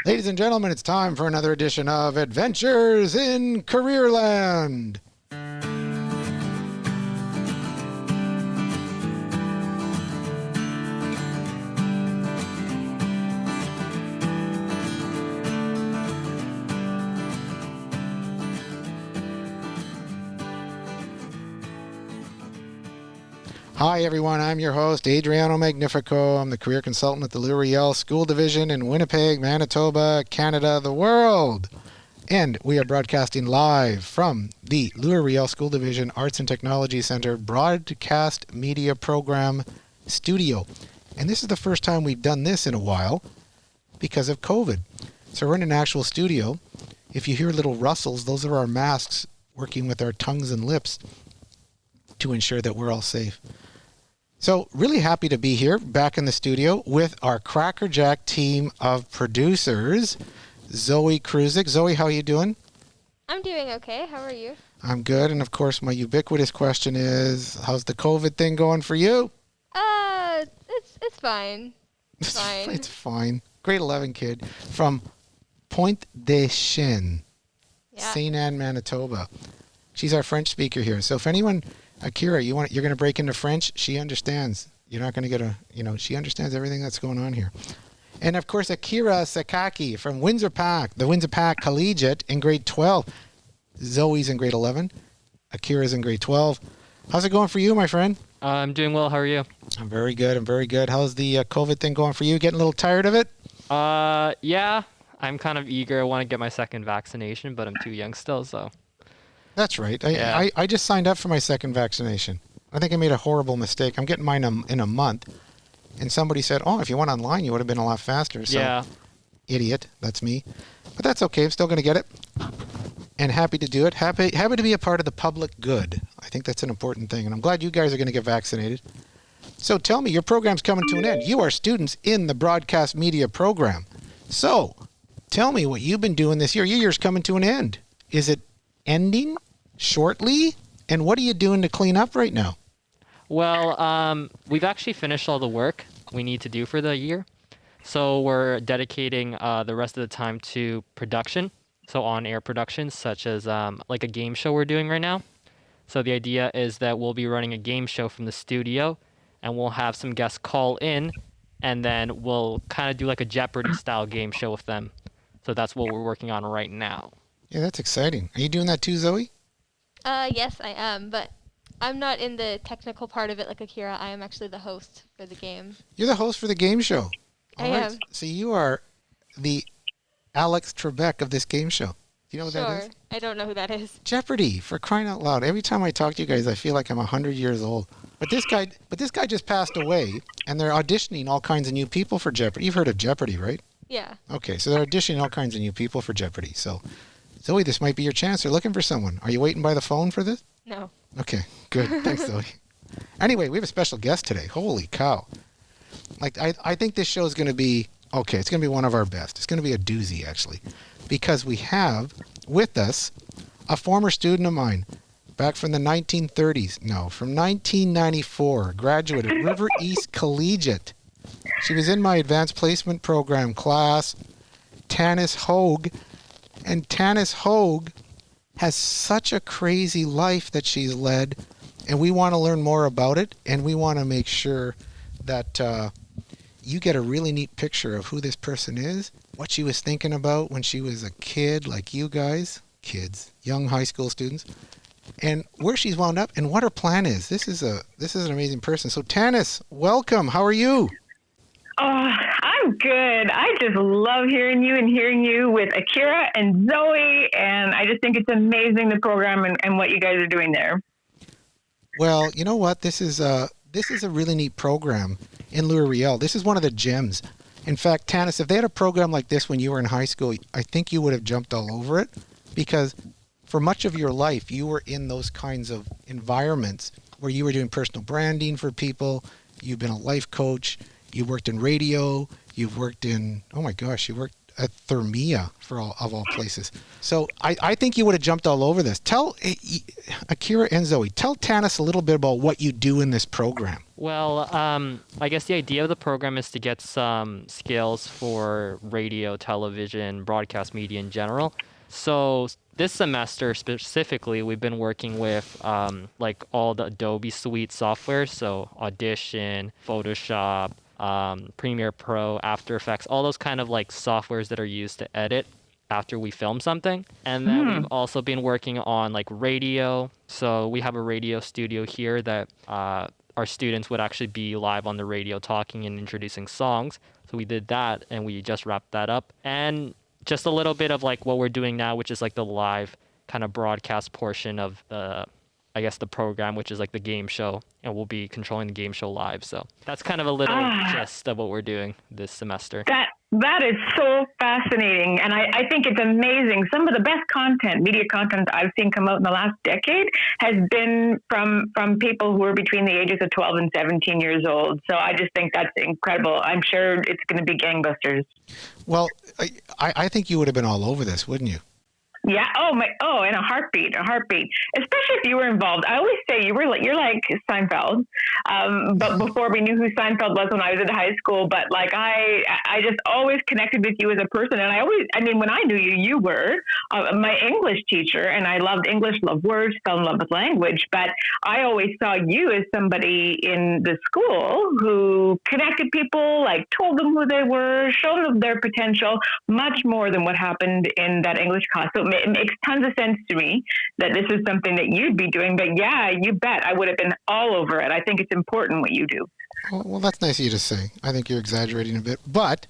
Ladies and gentlemen, it's time for another edition of Adventures in Careerland. Hi, everyone. I'm your host, Adriano Magnifico. I'm the career consultant at the Louis Riel School Division in Winnipeg, Manitoba, Canada, the world. And we are broadcasting live from the Louis Riel School Division Arts and Technology Center Broadcast Media Program Studio. And this is the first time we've done this in a while because of COVID. So we're in an actual studio. If you hear little rustles, those are our masks working with our tongues and lips to ensure that we're all safe. So really happy to be here back in the studio with our Crackerjack team of producers, Zoe Kruzik. Zoe, how are you doing? I'm doing okay. How are you? I'm good. And of course, my ubiquitous question is, how's the COVID thing going for you? It's fine. It's fine. It's fine. Grade 11 kid from Pointe des Chênes, St. Anne, Manitoba. She's our French speaker here. So if anyone... Akira, you're going to break into French? She understands. You're not going to get she understands everything that's going on here. And of course, Akira Sakaki from Windsor Park, the Windsor Park Collegiate in grade 12. Zoe's in grade 11. Akira's in grade 12. How's it going for you, my friend? I'm doing well. How are you? I'm very good. How's the COVID thing going for you? Getting a little tired of it? Yeah. I'm kind of eager. I want to get my second vaccination, but I'm too young still, so... That's right. I just signed up for my second vaccination. I think I made a horrible mistake. I'm getting mine in a month. And somebody said, oh, if you went online, you would have been a lot faster. So, yeah. Idiot. That's me. But that's okay. I'm still going to get it. And happy to do it. Happy to be a part of the public good. I think that's an important thing. And I'm glad you guys are going to get vaccinated. So tell me, your program's coming to an end. You are students in the broadcast media program. So tell me what you've been doing this year. Your year's coming to an end. Is it ending shortly? And what are you doing to clean up right now? Well, we've actually finished all the work we need to do for the year. So we're dedicating the rest of the time to production. So on-air productions, such as like a game show we're doing right now. So the idea is that we'll be running a game show from the studio, and we'll have some guests call in, and then we'll kind of do like a Jeopardy-style game show with them. So that's what we're working on right now. Yeah, that's exciting. Are you doing that too, Zoe? Yes, I am, but I'm not in the technical part of it like Akira. I am actually the host for the game. You're the host for the game show. I am. So you are the Alex Trebek of this game show. Do you know what that is? Sure. I don't know who that is. Jeopardy, for crying out loud. Every time I talk to you guys, I feel like I'm 100 years old. But this guy just passed away, and they're auditioning all kinds of new people for Jeopardy. You've heard of Jeopardy, right? Yeah. Okay, so they're auditioning all kinds of new people for Jeopardy. So, Zoe, this might be your chance. They're looking for someone. Are you waiting by the phone for this? No. Okay, good. Thanks, Zoe. Anyway, we have a special guest today. Holy cow. I think this show is going to be, it's going to be one of our best. It's going to be a doozy, actually, because we have with us a former student of mine back from the 1930s. No, from 1994, graduate at River East Collegiate. She was in my advanced placement program class, Tannis Hogue. And Tannis Hogue has such a crazy life that she's led, and we want to learn more about it, and we want to make sure that you get a really neat picture of who this person is, what she was thinking about when she was a kid like you guys, kids, young high school students, and where she's wound up and what her plan is. This is an amazing person. So Tannis, welcome. How are you? Oh, I'm good. I just love hearing you with Akira and Zoe, and I just think it's amazing, the program and what you guys are doing there. Well, you know what? This is a really neat program in Louis Riel. This is one of the gems. In fact, Tannis, if they had a program like this when you were in high school, I think you would have jumped all over it, because for much of your life, you were in those kinds of environments where you were doing personal branding for people. You've been a life coach. You worked in radio. You've worked in, you worked at Thermia of all places. So I think you would have jumped all over this. Tell Akira and Zoe, tell Tannis a little bit about what you do in this program. Well, I guess the idea of the program is to get some skills for radio, television, broadcast media in general. So this semester specifically, we've been working with like all the Adobe Suite software, so Audition, Photoshop, Premiere Pro, After Effects, all those kind of like softwares that are used to edit after we film something. And then we've also been working on like radio. So we have a radio studio here that our students would actually be live on the radio talking and introducing songs. So we did that and we just wrapped that up. And just a little bit of like what we're doing now, which is like the live kind of broadcast portion of the, I guess, the program, which is like the game show, and we'll be controlling the game show live. So that's kind of a little gist of what we're doing this semester. That is so fascinating. And I think it's amazing. Some of the best content, media content I've seen come out in the last decade has been from people who are between the ages of 12 and 17 years old. So I just think that's incredible. I'm sure it's going to be gangbusters. Well, I think you would have been all over this, wouldn't you? Yeah. In a heartbeat. Especially if you were involved. I always say you're like Seinfeld. But before we knew who Seinfeld was when I was in high school, but like I just always connected with you as a person. And when I knew you, you were my English teacher, and I loved English, loved words, fell in love with language. But I always saw you as somebody in the school who connected people, like told them who they were, showed them their potential, much more than what happened in that English class. So it makes tons of sense to me that this is something that you'd be doing. But yeah, you bet I would have been all over it. I think it's important what you do. Well, that's nice of you to say. I think you're exaggerating a bit, but...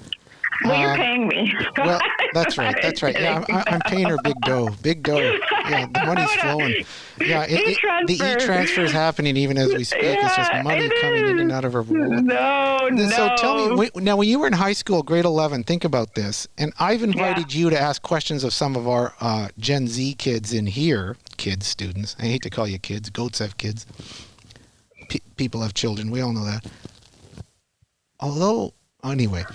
Well, you're paying me. Well, that's right. Yeah, I'm paying her big dough. Yeah, the money's flowing. Yeah, the e-transfer is happening even as we speak. It's just money coming in and out of her wallet. No. So tell me, now when you were in high school, grade 11, think about this. And I've invited you to ask questions of some of our Gen Z kids in here. Kids, students. I hate to call you kids. Goats have kids. People have children. We all know that. Although, anyway...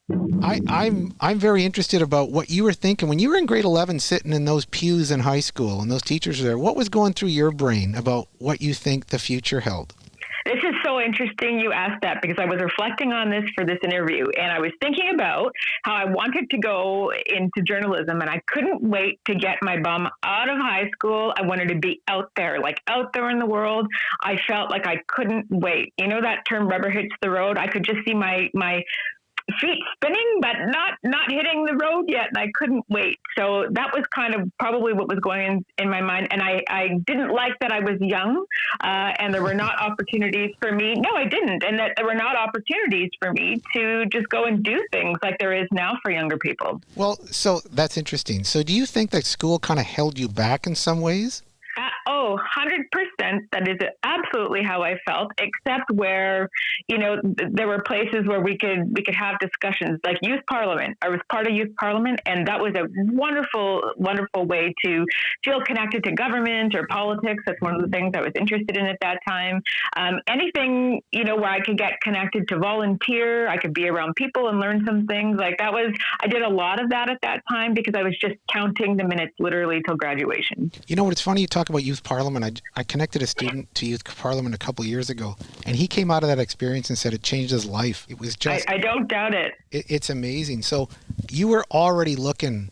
I'm very interested about what you were thinking when you were in grade 11 sitting in those pews in high school and those teachers were there. What was going through your brain about what you think the future held? This is so interesting you asked that, because I was reflecting on this for this interview, and I was thinking about how I wanted to go into journalism, and I couldn't wait to get my bum out of high school. I wanted to be out there in the world. I felt like I couldn't wait. You know that term, rubber hits the road? I could just see my feet spinning, but not hitting the road yet. And I couldn't wait. So that was kind of probably what was going in my mind. And I didn't like that I was young and there were not opportunities for me. No, I didn't. And that there were not opportunities for me to just go and do things like there is now for younger people. Well, so that's interesting. So do you think that school kind of held you back in some ways? 100%. That is absolutely how I felt, except where, there were places where we could have discussions, like youth parliament. I was part of youth parliament, and that was a wonderful, wonderful way to feel connected to government or politics. That's one of the things I was interested in at that time. Anything, where I could get connected to volunteer, I could be around people and learn some things. Like I did a lot of that at that time because I was just counting the minutes literally till graduation. You know what? It's funny you talk about youth parliament. I connected a student to youth parliament a couple of years ago, and he came out of that experience and said it changed his life. It was just... I don't doubt it. It's amazing. So you were already looking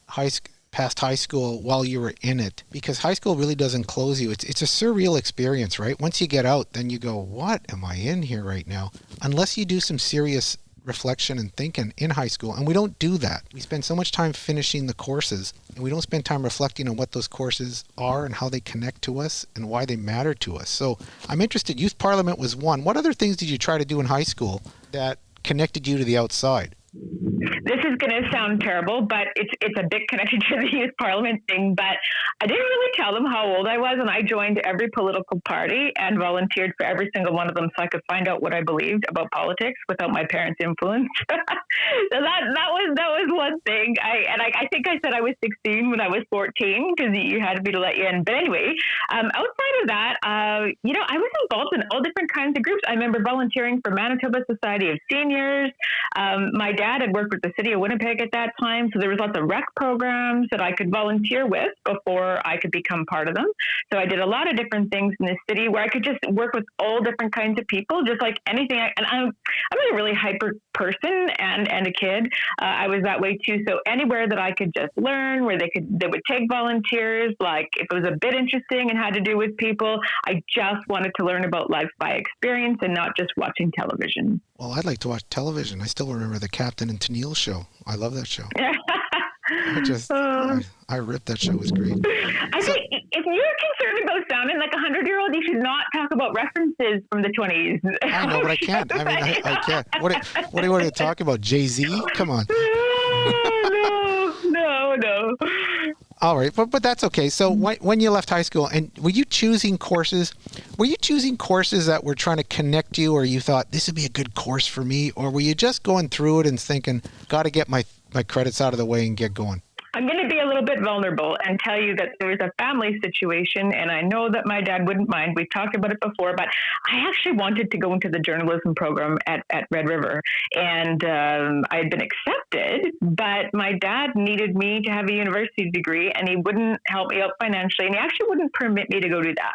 past high school while you were in it, because high school really doesn't close you. It's a surreal experience, right? Once you get out, then you go, what am I in here right now? Unless you do some serious reflection and thinking in high school, and we don't do that. We spend so much time finishing the courses, and we don't spend time reflecting on what those courses are and how they connect to us and why they matter to us. So I'm interested. Youth Parliament was one. What other things did you try to do in high school that connected you to the outside? This is going to sound terrible, but it's a big connection to the youth parliament thing. But I didn't really tell them how old I was, and I joined every political party and volunteered for every single one of them so I could find out what I believed about politics without my parents' influence. So that was one thing. I think I said I was 16 when I was 14 because you had me to let you in. But anyway, outside of that, I was involved in all different kinds of groups. I remember volunteering for Manitoba Society of Seniors. My dad had worked with the city of Winnipeg at that time. So there was lots of rec programs that I could volunteer with before I could become part of them. So I did a lot of different things in the city where I could just work with all different kinds of people, just like anything. And I'm a really hyper person and a kid. I was that way too. So anywhere that I could just learn, where they would take volunteers, like if it was a bit interesting and had to do with people, I just wanted to learn about life by experience and not just watching television. Well, I'd like to watch television. I still remember the Captain and Tennille show. I love that show. I ripped that show. It was great. I think if you're concerned about sounding like a 100-year-old, you should not talk about references from the 20s. I know, but I can't. I mean, I can't. What do you want to talk about? Jay-Z? Come on. No. All right, but that's okay. So when you left high school, and were you choosing courses? Were you choosing courses that were trying to connect you, or you thought this would be a good course for me, or were you just going through it and thinking, got to get my credits out of the way and get going? I'm going to be a little bit vulnerable and tell you that there was a family situation, and I know that my dad wouldn't mind. We've talked about it before, but I actually wanted to go into the journalism program at Red River, and I had been accepted, but my dad needed me to have a university degree, and he wouldn't help me out financially, and he actually wouldn't permit me to go do that.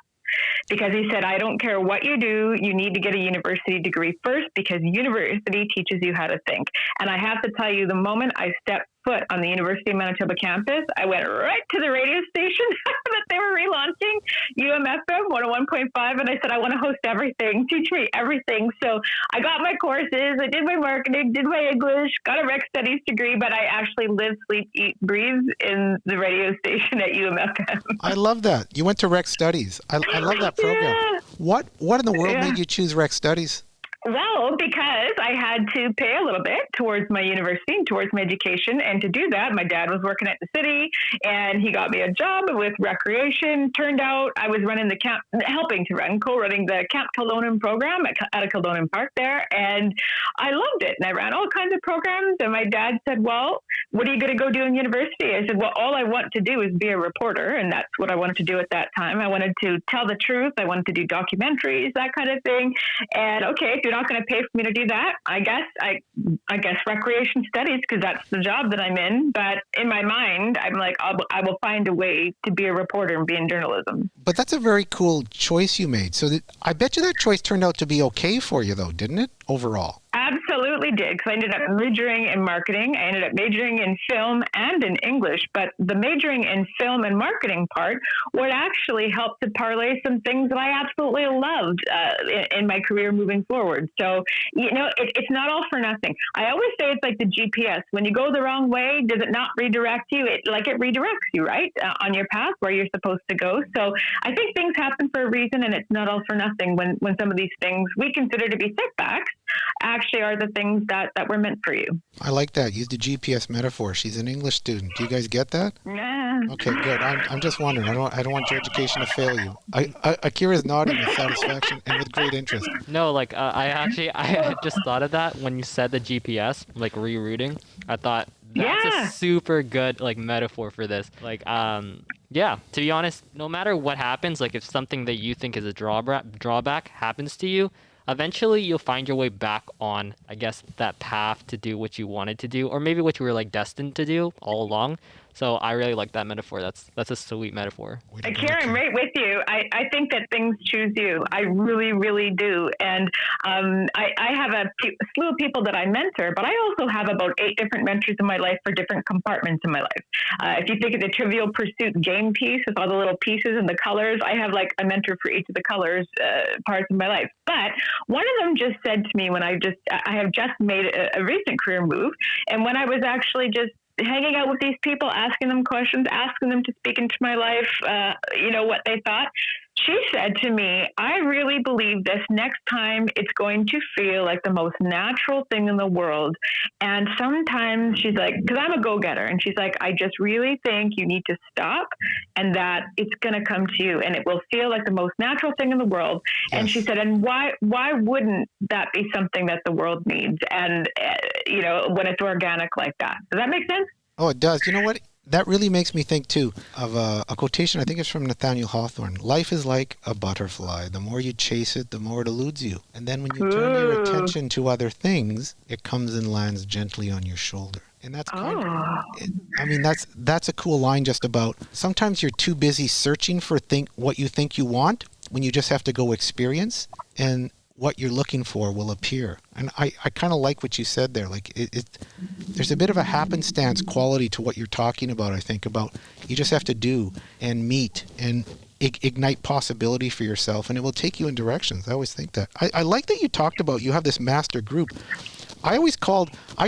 Because he said, I don't care what you do, you need to get a university degree first, because university teaches you how to think. And I have to tell you, the moment I stepped foot on the University of Manitoba campus, I went right to the radio station that they were relaunching, UMFM 101.5, and I said, I want to host everything. Teach me everything. So I got my courses, I did my marketing, did my English, got a rec studies degree, but I actually live, sleep, eat, breathe in the radio station at UMFM. I love that. You went to rec studies. I love that program. Yeah. What in the world made you choose rec studies? Well, because I had to pay a little bit towards my university and towards my education. And to do that, my dad was working at the city and he got me a job with recreation. Turned out I was running the camp, co-running the Camp Kildonan program at a Kildonan Park there. And I loved it. And I ran all kinds of programs. And my dad said, well, what are you going to go do in university? I said, well, all I want to do is be a reporter. And that's what I wanted to do at that time. I wanted to tell the truth. I wanted to do documentaries, that kind of thing. And okay, if you're not going to pay for me to do that, I guess recreation studies, because that's the job that I'm in. But in my mind, I'm like, I will find a way to be a reporter and be in journalism. But that's a very cool choice you made. So I bet you that choice turned out to be okay for you, though, didn't it, overall? Absolutely did, because I ended up majoring in marketing. I ended up majoring in film and in English, but the majoring in film and marketing part would actually help to parlay some things that I absolutely loved in my career moving forward. So, it's not all for nothing. I always say it's like the GPS. When you go the wrong way, does it not redirect you? It redirects you, right, on your path where you're supposed to go. So I think things happen for a reason, and it's not all for nothing when some of these things we consider to be setbacks actually are the things that were meant for you. I like that. Use the GPS metaphor. She's an English student. Do you guys get that? Yeah. Okay, good. I'm just wondering. I don't want your education to fail you. Akira's nodding with satisfaction and with great interest. No, I just thought of that when you said the GPS, like rerouting. I thought that's a super good metaphor for this. Yeah, to be honest, no matter what happens, if something that you think is a drawback happens to you, eventually you'll find your way back on, I guess, that path to do what you wanted to do, or maybe what you were destined to do all along. So I really like that metaphor. That's a sweet metaphor. Akira, I'm right with you. I think that things choose you. I really, really do. And I have a slew of people that I mentor, but I also have about 8 different mentors in my life for different compartments in my life. If you think of the Trivial Pursuit game piece with all the little pieces and the colors, I have a mentor for each of the colors parts of my life. But one of them just said to me when I have just made a recent career move, and when I was actually just hanging out with these people, asking them questions, asking them to speak into my life, what they thought. She said to me, I really believe this next time it's going to feel like the most natural thing in the world. And sometimes she's like, because I'm a go-getter, and she's like, I just really think you need to stop and that it's going to come to you and it will feel like the most natural thing in the world. Yes. And she said, and why wouldn't that be something that the world needs? And, when it's organic like that. Does that make sense? Oh, it does. You know what? that really makes me think too of a quotation. I think it's from Nathaniel Hawthorne. Life is like a butterfly. The more you chase it, the more it eludes you. And then when you turn your attention to other things, it comes and lands gently on your shoulder. And that's kind of, that's a cool line just about sometimes you're too busy searching for what you think you want when you just have to go experience, and what you're looking for will appear. And I kind of like what you said there. Like there's a bit of a happenstance quality to what you're talking about, I think, about you just have to do and meet and ignite possibility for yourself, and it will take you in directions. I always think that. I like that you talked about you have this master group. I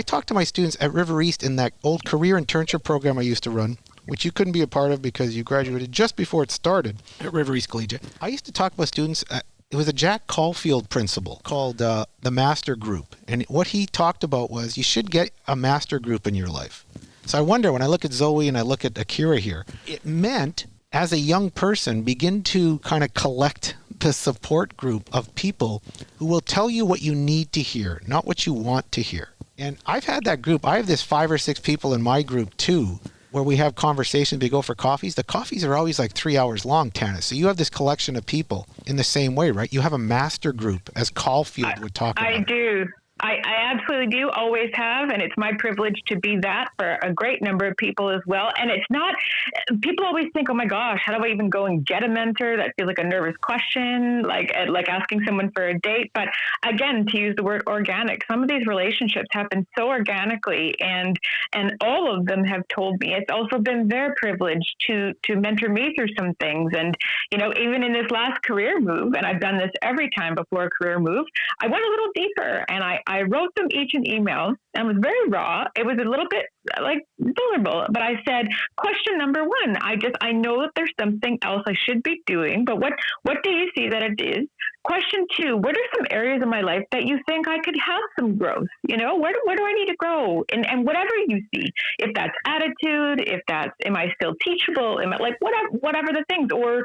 talked to my students at River East in that old career internship program I used to run, which you couldn't be a part of because you graduated just before it started at River East Collegiate. I used to talk about students. It was a Jack Caulfield principle called the master group. And what he talked about was you should get a master group in your life. So I wonder, when I look at Zoe and I look at Akira here, it meant as a young person, begin to kind of collect the support group of people who will tell you what you need to hear, not what you want to hear. And I've had that group. I have this 5 or 6 people in my group too, where we have conversations, we go for coffees. The coffees are always like 3 hours long, Tannis. So you have this collection of people in the same way, right? You have a master group, as Caulfield would talk about. I do. I absolutely do, always have, and it's my privilege to be that for a great number of people as well. And it's not, people always think, oh my gosh, how do I even go and get a mentor? That feels like a nervous question, like asking someone for a date. But again, to use the word organic, some of these relationships happen so organically, and all of them have told me it's also been their privilege to mentor me through some things. And, you know, even in this last career move, and I've done this every time before a career move, I went a little deeper, and I wrote them each an email, and it was very raw. It was a little bit like vulnerable, but I said, question number 1, I know that there's something else I should be doing, but what do you see that it is? Question 2, what are some areas of my life that you think I could have some growth? You know, where do I need to grow? And whatever you see, if that's attitude, if that's, am I still teachable? Am I like, whatever the things, or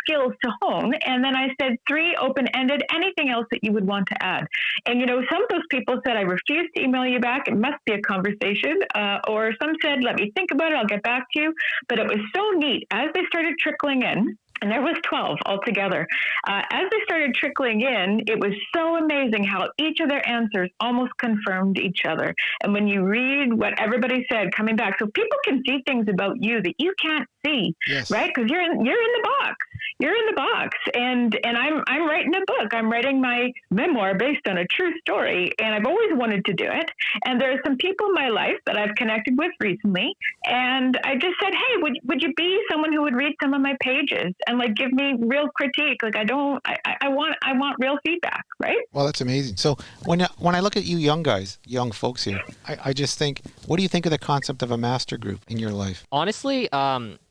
skills to hone. And then I said 3, open-ended, anything else that you would want to add. And, you know, some of those people said, I refuse to email you back. It must be a conversation. Or some said, let me think about it. I'll get back to you. But it was so neat as they started trickling in. And there was 12 altogether. As they started trickling in, it was so amazing how each of their answers almost confirmed each other. And when you read what everybody said coming back, so people can see things about you that you can't see, yes, right? Because you're in the box. You're in the box. And I'm writing a book. I'm writing my memoir based on a true story. And I've always wanted to do it. And there are some people in my life that I've connected with recently. And I just said, hey, would you be someone who would read some of my pages and like give me real critique? Like I want real feedback, right? Well, that's amazing. So when I look at you young guys, young folks here, I just think, what do you think of the concept of a master group in your life? Honestly,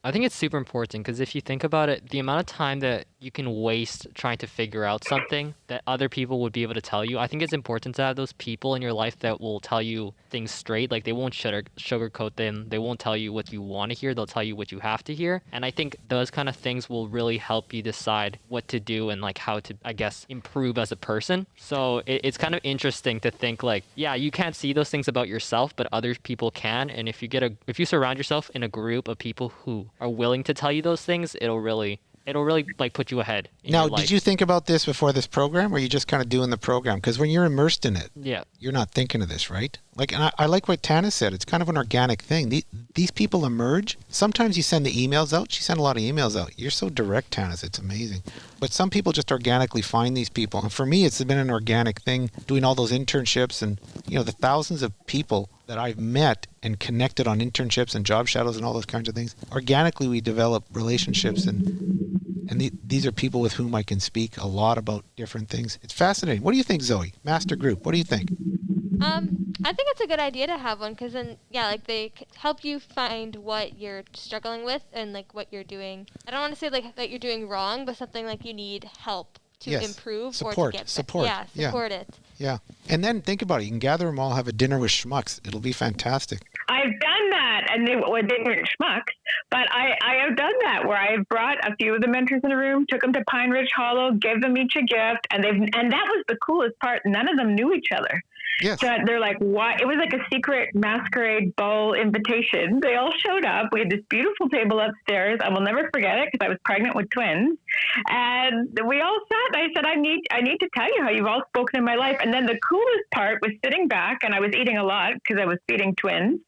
I think it's super important because if you think about it, the amount of time that you can waste trying to figure out something that other people would be able to tell you, I think it's important to have those people in your life that will tell you things straight. Like they won't sugarcoat them. They won't tell you what you want to hear. They'll tell you what you have to hear. And I think those kind of things will really help you decide what to do and like how to, I guess, improve as a person. So it's kind of interesting to think like, yeah, you can't see those things about yourself, but other people can. And if you surround yourself in a group of people who are willing to tell you those things, it'll really like put you ahead. Now, did you think about this before this program, or are you just kind of doing the program? Because when you're immersed in it, you're not thinking of this, right? Like, and I like what Tannis said. It's kind of an organic thing. These people emerge. Sometimes you send the emails out. She sent a lot of emails out. You're so direct, Tannis. It's amazing. But some people just organically find these people. And for me, it's been an organic thing, doing all those internships and, you know, the thousands of people that I've met and connected on internships and job shadows and all those kinds of things. Organically, we develop relationships, and these are people with whom I can speak a lot about different things. It's fascinating. What do you think, Zoe? Master group. What do you think? I think it's a good idea to have one because then, like they help you find what you're struggling with and like what you're doing. I don't want to say like that you're doing wrong, but something like you need help to improve or to get support. Support it. Yeah. And then think about it. You can gather them all, have a dinner with schmucks. It'll be fantastic. I've done that, and they weren't schmucks, but I have done that where I've brought a few of the mentors in a room, took them to Pine Ridge Hollow, gave them each a gift, and that was the coolest part. None of them knew each other. Yes. So they're like, why? It was like a secret masquerade ball invitation. They all showed up. We had this beautiful table upstairs. I will never forget it because I was pregnant with twins. And we all sat and I said, I need to tell you how you've all spoken in my life. And then the coolest part was sitting back, and I was eating a lot because I was feeding twins,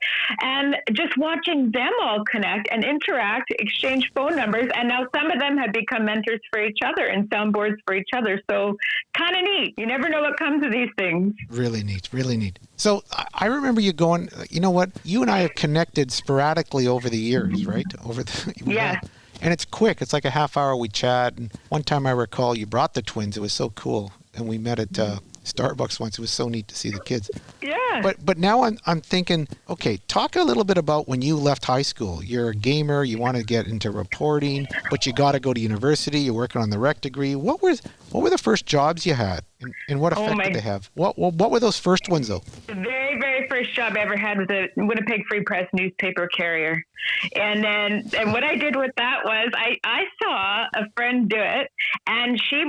and just watching them all connect and interact, exchange phone numbers. And now some of them have become mentors for each other and soundboards for each other. So kind of neat. You never know what comes of these things. Really neat, really neat. So I remember you going, you know what? You and I have connected sporadically over the years, right? Yeah. And it's quick. It's like a half hour we chat. And one time I recall you brought the twins. It was so cool. And we met at Starbucks once. It was so neat to see the kids. Yeah. But now I'm thinking, okay, talk a little bit about when you left high school. You're a gamer. You want to get into reporting, but you got to go to university. You're working on the rec degree. What were the first jobs you had, and what effect did they have? What were those first ones though? The very, very first job I ever had was a Winnipeg Free Press newspaper carrier. And what I did with that was I saw a friend do it, and she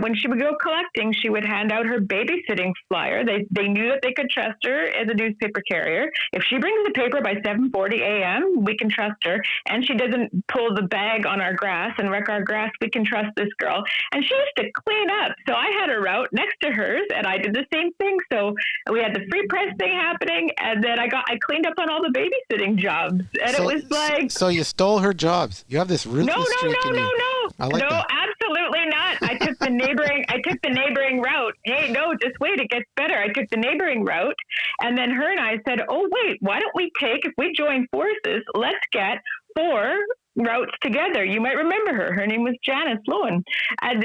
when she would go collecting, she would hand out her babysitting flyer. They knew that they could trust her as a newspaper carrier. If she brings the paper by 7:40 a.m., we can trust her. And she doesn't pull the bag on our grass and wreck our grass, we can trust this girl. And she used to clean up. So I had a route next to hers, and I did the same thing. So we had the free press thing happening, and then I cleaned up on all the babysitting jobs. And it was like... So you stole her jobs. You have this ruthless streak in you. No. I like that. Absolutely not. I took the neighboring route. Hey, no, just wait, it gets better. I took the neighboring route, and then her and I said, oh, wait, why don't we if we join forces, let's get 4 routes together. You might remember her. Her name was Janice Lowen. And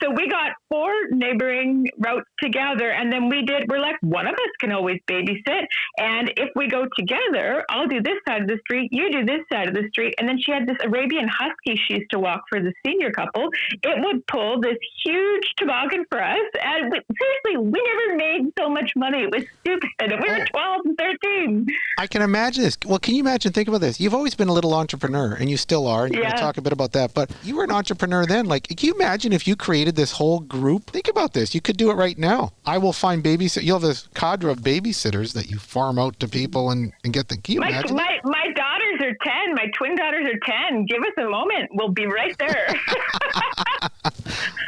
so we got 4 neighboring routes together, and then we're like, one of us can always babysit. And if we go together, I'll do this side of the street, you do this side of the street. And then she had this Arabian Husky she used to walk for the senior couple. It would pull this huge toboggan for us. And seriously, we never made so much money. It was stupid. We were 12 and 13. I can imagine this. Well, can you imagine? Think about this. You've always been a little entrepreneur, and you still are, and you're going to talk a bit about that, but you were an entrepreneur then. Like, can you imagine if you created this whole group? Think about this. You could do it right now. I will find babysitters. You'll have this cadre of babysitters that you farm out to people and get the... Can you imagine? My daughters are 10. My twin daughters are 10. Give us a moment. We'll be right there.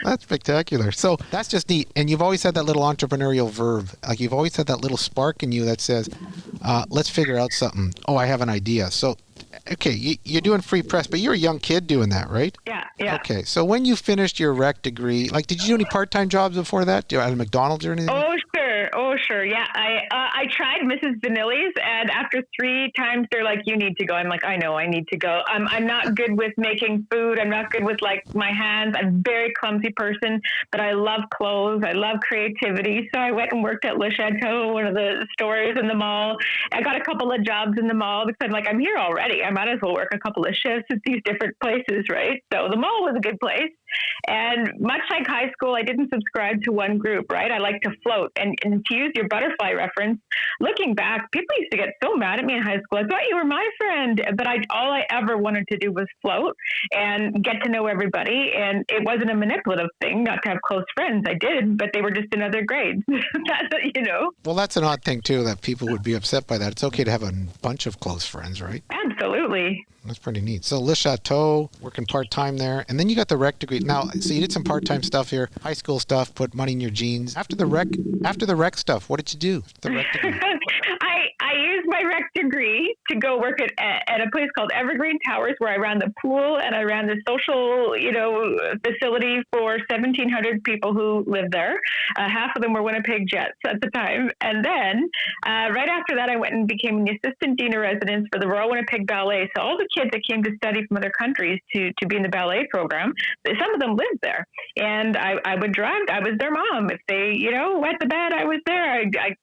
That's spectacular. So that's just neat. And you've always had that little entrepreneurial verve. Like, you've always had that little spark in you that says, let's figure out something. Oh, I have an idea. So, okay, you're doing free press, but you're a young kid doing that, right? Yeah. Okay, so when you finished your rec degree, like, did you do any part-time jobs before that? Do you at McDonald's or anything? Oh, sure. Yeah, I tried Mrs. Vanilli's, and after 3 times, they're like, you need to go. I'm like, I know, I need to go. I'm not good with making food. I'm not good with, like, my hands. I'm a very clumsy person, but I love clothes. I love creativity. So I went and worked at Le Chateau, one of the stores in the mall. I got a couple of jobs in the mall because I'm like, I'm here already. I might as well work a couple of shifts at these different places, right? So the mall was a good place. And much like high school, I didn't subscribe to one group, right? I like to float. And to use your butterfly reference, looking back, people used to get so mad at me in high school. I thought you were my friend. But all I ever wanted to do was float and get to know everybody. And it wasn't a manipulative thing not to have close friends. I did, but they were just in other grades. Well, that's an odd thing, too, that people would be upset by that. It's okay to have a bunch of close friends, right? Absolutely. That's pretty neat. So Le Chateau, working part-time there. And then you got the rec degree. Now, so you did some part-time stuff here, high school stuff, put money in your jeans. After the rec stuff, what did you do? The rec degree. I used my rec degree to go work at a place called Evergreen Towers, where I ran the pool and I ran the social, facility for 1,700 people who lived there. Half of them were Winnipeg Jets at the time. And then right after that, I went and became the assistant dean of residence for the Royal Winnipeg Ballet. So all the kids that came to study from other countries to be in the ballet program, some of them lived there. And I would drive. I was their mom. If they, wet the bed, I was there. I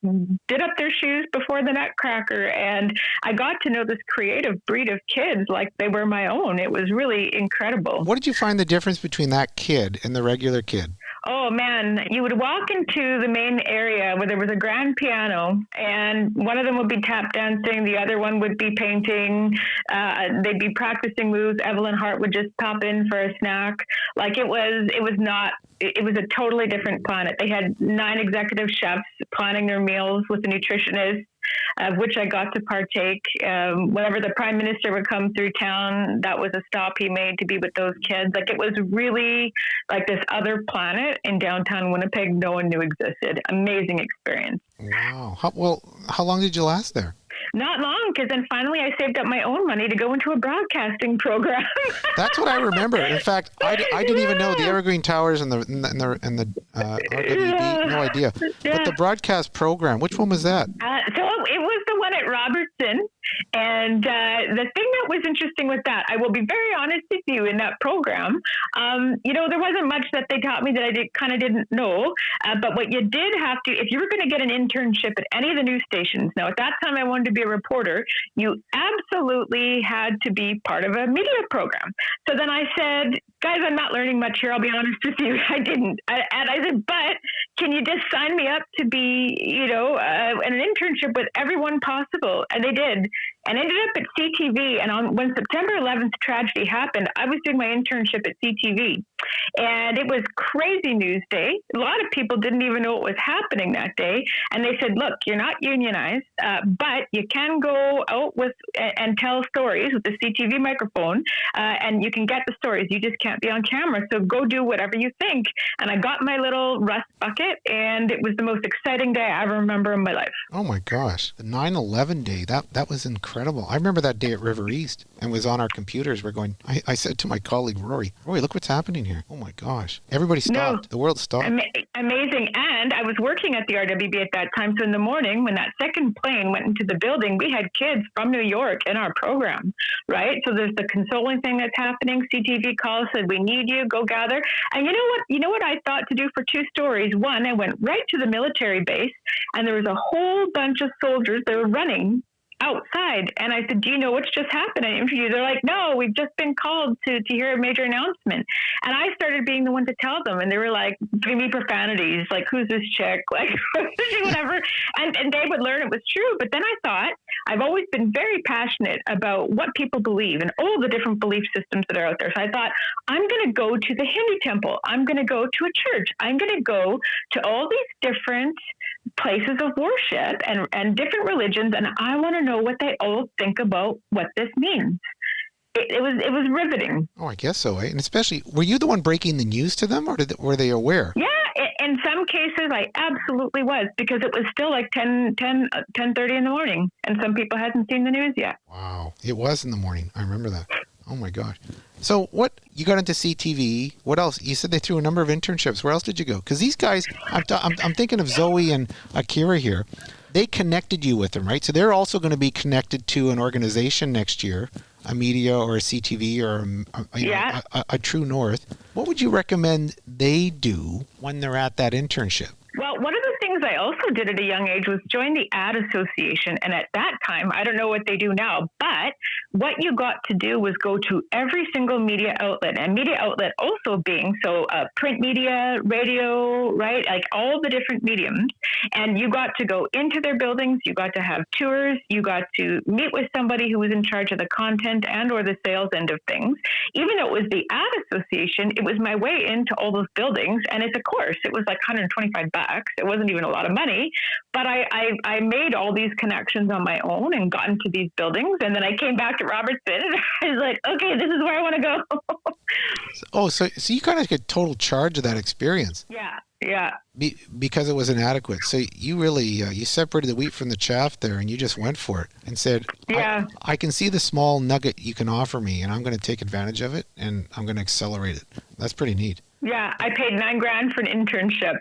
did up their shoes before the Nutcracker. And I got to know this creative breed of kids like they were my own. It was really incredible. What did you find the difference between that kid and the regular kid? Oh, man, you would walk into the main area where there was a grand piano, and one of them would be tap dancing. The other one would be painting. They'd be practicing moves. Evelyn Hart would just pop in for a snack. Like, it was not it was a totally different planet. They had 9 executive chefs planning their meals with a nutritionist, of which I got to partake. Whenever the prime minister would come through town, that was a stop he made to be with those kids. Like, it was really like this other planet in downtown Winnipeg no one knew existed. Amazing experience. Wow. How long did you last there? Not long, because then finally I saved up my own money to go into a broadcasting program. That's what I remember. In fact, I didn't even know the Evergreen Towers and the RWB. No idea. Yeah. But the broadcast program, which one was that? So it was the one at Robertson. And the thing that was interesting with that, I will be very honest with you, in that program, there wasn't much that they taught me that I kind of didn't know. But what you did have to, if you were going to get an internship at any of the news stations, now at that time I wanted to be a reporter, you absolutely had to be part of a media program. So then I said, guys, I'm not learning much here. I'll be honest with you. I didn't. And I said, but can you just sign me up to be, an internship with everyone possible? And they did. And ended up at CTV. And when September 11th tragedy happened, I was doing my internship at CTV. And it was crazy news day. A lot of people didn't even know what was happening that day. And they said, look, you're not unionized, but you can go out and tell stories with the CTV microphone, and you can get the stories. You just can't be on camera. So go do whatever you think. And I got my little rust bucket, and it was the most exciting day I ever remember in my life. Oh my gosh. The 9/11 day, that was incredible. I remember that day at River East, and was on our computers. I said to my colleague, Rory, look what's happening here. Oh my gosh. Everybody stopped. The world stopped. Amazing. And I was working at the RWB at that time. So in the morning, when that second plane went into the building, we had kids from New York in our program, right? So there's the consoling thing that's happening. CTV calls, said, we need you, go gather. And you know what I thought to do for 2 stories? One, I went right to the military base, and there was a whole bunch of soldiers that were running outside. And I said, do you know what's just happened? I interviewed. They're like, no, we've just been called to hear a major announcement. And I started being the one to tell them. And they were like, giving me profanities, like, who's this chick? Like, whatever. And they would learn it was true. But then I thought, I've always been very passionate about what people believe and all the different belief systems that are out there. So I thought, I'm going to go to the Hindu temple. I'm going to go to a church. I'm going to go to all these different places of worship and different religions, and I want to know what they all think about what this means. It was riveting. Oh, I guess so. And especially, were you the one breaking the news to them, or were they aware? Yeah, in some cases I absolutely was, because it was still like 10:30 in the morning, and some people hadn't seen the news yet. Wow, it was in the morning. I remember that. Oh my gosh. So you got into CTV. What else? You said they threw a number of internships. Where else did you go? Because these guys, I'm thinking of Zoe and Akira here. They connected you with them, right? So they're also going to be connected to an organization next year, a media or a CTV or a True North. What would you recommend they do when they're at that internship? Well, one of the things I also did at a young age was join the Ad Association. And at that time, I don't know what they do now, but what you got to do was go to every single media outlet, and media outlet also being print media, radio, right? Like all the different mediums. And you got to go into their buildings. You got to have tours. You got to meet with somebody who was in charge of the content and or the sales end of things. Even though it was the Ad Association, it was my way into all those buildings. And it's a course. It was like $125. It wasn't even a lot of money, but I made all these connections on my own and got into these buildings. And then I came back to Robertson, and I was like, okay, this is where I want to go. So you kind of get total charge of that experience. Yeah. Because it was inadequate. So you really, you separated the wheat from the chaff there, and you just went for it and said, I can see the small nugget you can offer me, and I'm going to take advantage of it, and I'm going to accelerate it. That's pretty neat. Yeah, I paid $9,000 for an internship.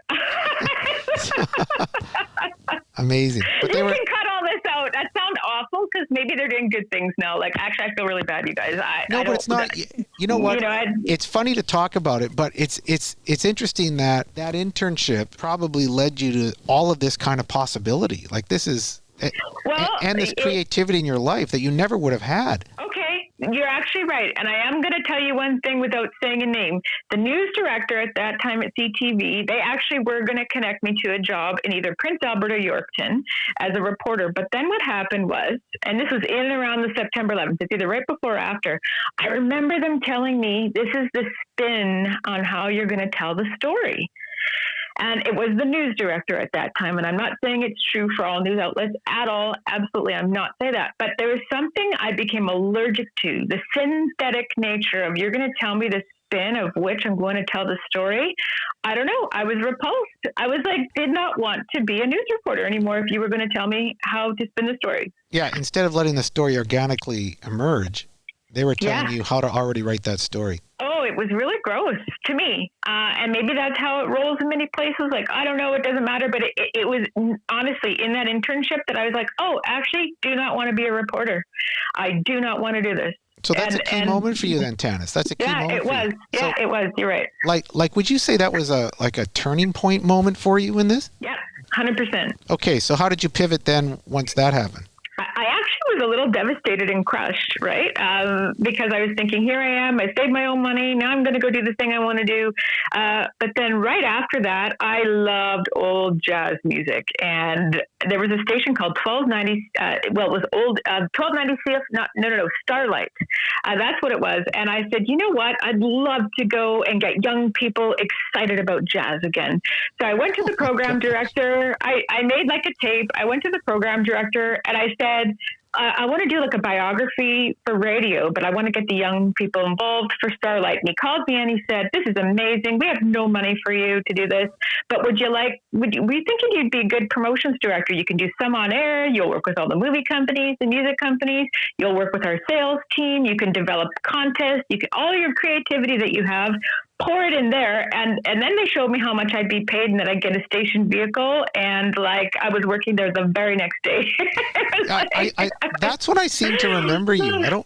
Amazing. But you can cut all this out. That sounds awful, because maybe they're doing good things now. Like, actually, I feel really bad, you guys. But it's not. You know what? It's funny to talk about it, but it's interesting that internship probably led you to all of this kind of possibility. Like, this is and this creativity in your life that you never would have had. Okay. You're actually right. And I am going to tell you one thing without saying a name. The news director at that time at CTV, they actually were going to connect me to a job in either Prince Albert or Yorkton as a reporter. But then what happened was, and this was in and around the September 11th, it's either right before or after, I remember them telling me, this is the spin on how you're going to tell the story. And it was the news director at that time. And I'm not saying it's true for all news outlets at all. Absolutely, I'm not saying that. But there was something I became allergic to, the synthetic nature of, you're going to tell me the spin of which I'm going to tell the story. I don't know. I was repulsed. I was like, did not want to be a news reporter anymore if you were going to tell me how to spin the story. Yeah, instead of letting the story organically emerge, they were telling you how to already write that story. Oh, it was really gross to me. And maybe that's how it rolls in many places. Like, I don't know, it doesn't matter. But it was honestly in that internship that I was like, oh, actually do not want to be a reporter. I do not want to do this. So that's a key moment for you then, Tannis. That's a key moment it was. Yeah, it was. You're right. Like, would you say that was a turning point moment for you in this? Yeah, 100%. Okay, so how did you pivot then once that happened? I actually was a little devastated and crushed, right? Because I was thinking, here I am, I saved my own money, now I'm going to go do the thing I want to do. But then right after that, I loved old jazz music. And there was a station called 1290, it was old, 1290 CF, no, Starlight. That's what it was. And I said, you know what? I'd love to go and get young people excited about jazz again. So I went to the program director. I made like a tape. I went to the program director and I said, I want to do like a biography for radio, but I want to get the young people involved for Starlight. And he called me and he said, this is amazing. We have no money for you to do this, but we thinking you'd be a good promotions director. You can do some on air. You'll work with all the movie companies, the music companies. You'll work with our sales team. You can develop contests. You can, all your creativity that you have, pour it in there. And then they showed me how much I'd be paid and that I'd get a station vehicle. And like, I was working there the very next day. That's what I seem to remember you.